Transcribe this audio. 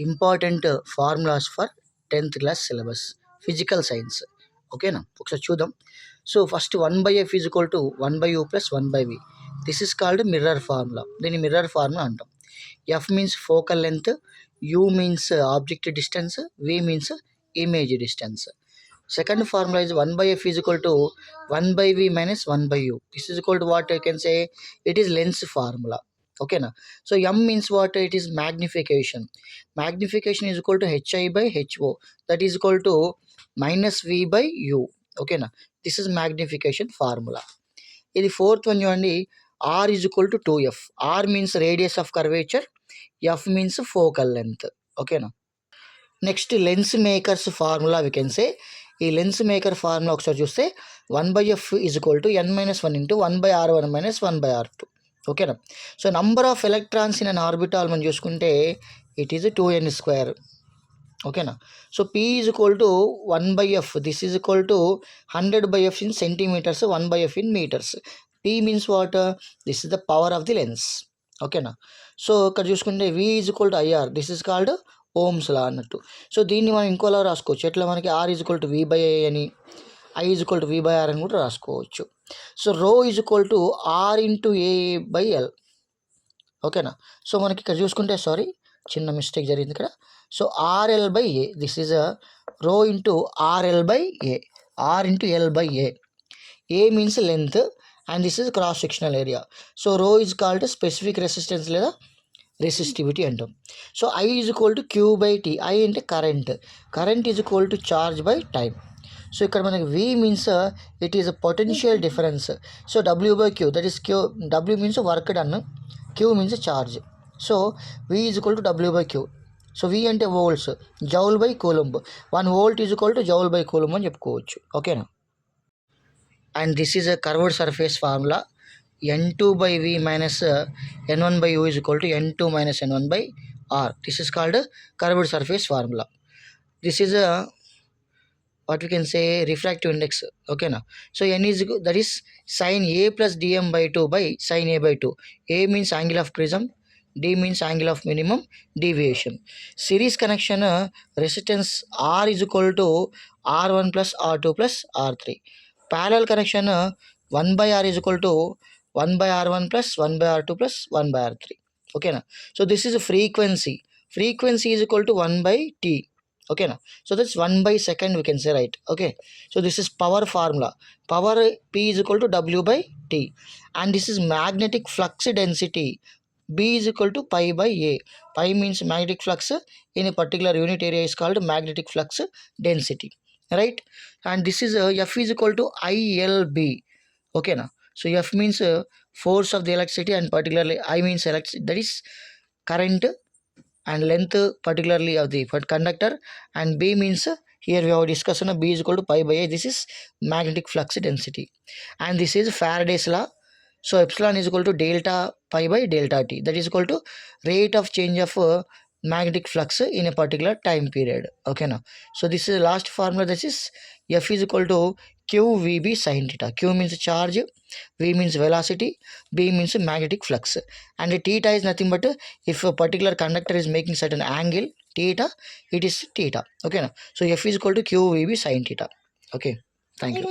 Important formulas for 10th class syllabus physical science. ఓకేనా, ఒకసారి చూద్దాం. So first 1/f is equal to 1/u plus 1/v. This is called mirror formula. దీన్ని mirror formula అంటాం. F means focal length, U means object distance, V means image distance. Second formula is 1/f is equal to 1/v minus 1/u. This is equal to what I can say, it is lens formula. Okay na. So m means what, it is magnification. Magnification is equal to hi by ho. That is equal to minus v by u. Okay na. This is magnification formula. In the fourth one చూడండి, r is equal to 2f. r means radius of curvature, f means focal length. Okay na. Next lens makers formula we can say. ఈ lens maker formula ఒకసారి చూస్తే 1/f is equal to n-1 into 1/r1 minus 1/r2. ఓకేనా. So number of electrons in an orbital మనం చూసుకుంటే it is 2n². ఓకేనా. So p is equal to 1/f. This is equal to 100/f in centimetres, 1/f in metres. p means what, this is the power of the lens. ఓకేనా. So ఇక్కడ చూసుకుంటే v is equal to IR. This is called Ohm's law అన్నట్టు. So దీన్ని మనం ఇంకోలా రాసుకోవచ్చు. ఎట్లా, మనకి r is equal to v/a అని, i is equal to v/r అని కూడా రాసుకోవచ్చు. సో రో is equal to r into a/l. ఓకేనా. సో మనకి ఇక్కడ చూసుకుంటే, సారీ చిన్న మిస్టేక్ జరిగింది ఇక్కడ. So RL/a, this is rho into RL/a, r into l/a. a means length and this is cross sectional area. So రో ఈజ్ కాల్డ్ స్పెసిఫిక్ రెసిస్టెన్స్ లేదా resistivity అంటాం. So I is equal to Q/T. I అంటే current, current is equal to charge by time. So ఇక్కడ మనకి V means it is a potential difference. So W/Q, that is Q. W means work done, Q means charge. So V is equal to W/Q. So V అంటే volts, joule by coulomb. 1 volt is equal to joule by coulomb అని చెప్పుకోవచ్చు. ఓకేనా. And this is a curved surface formula. n2/v minus n1/u is equal to n2 minus n1/r. This is called curved surface formula. This is what we can say refractive index. Okay na. So n is that is sin a plus dm/2 by sin a/2. A means angle of prism, d means angle of minimum deviation. Series connection resistance R is equal to R1 plus R2 plus R3. Parallel connection 1/r is equal to 1/r1 plus 1/r2 plus 1/r3. Okay na. So this is a frequency. Frequency is equal to 1/t. Okay na. So that's 1/second we can say, right? Okay. So this is power formula. Power P is equal to W/T. And this is magnetic flux density. B is equal to pi/a. Pi means magnetic flux in a particular unit area is called magnetic flux density. Right. And this is F is equal to ILB. Okay na. So F means force of the electricity, and particularly I means electricity, that is current, and length particularly of the conductor, and B means here we have discussed B is equal to pi/a. This is magnetic flux density, and this is Faraday's law. So epsilon is equal to delta pi by delta t. That is equal to rate of change of magnetic flux in a particular time period. Okay now. So this is the last formula. This is F is equal to QVB sin theta. Q means charge, V means velocity, B means magnetic flux, and theta is nothing but if a particular conductor is making certain angle theta, it is theta. Okay now. So F is equal to QVB sin theta. Okay, thank you.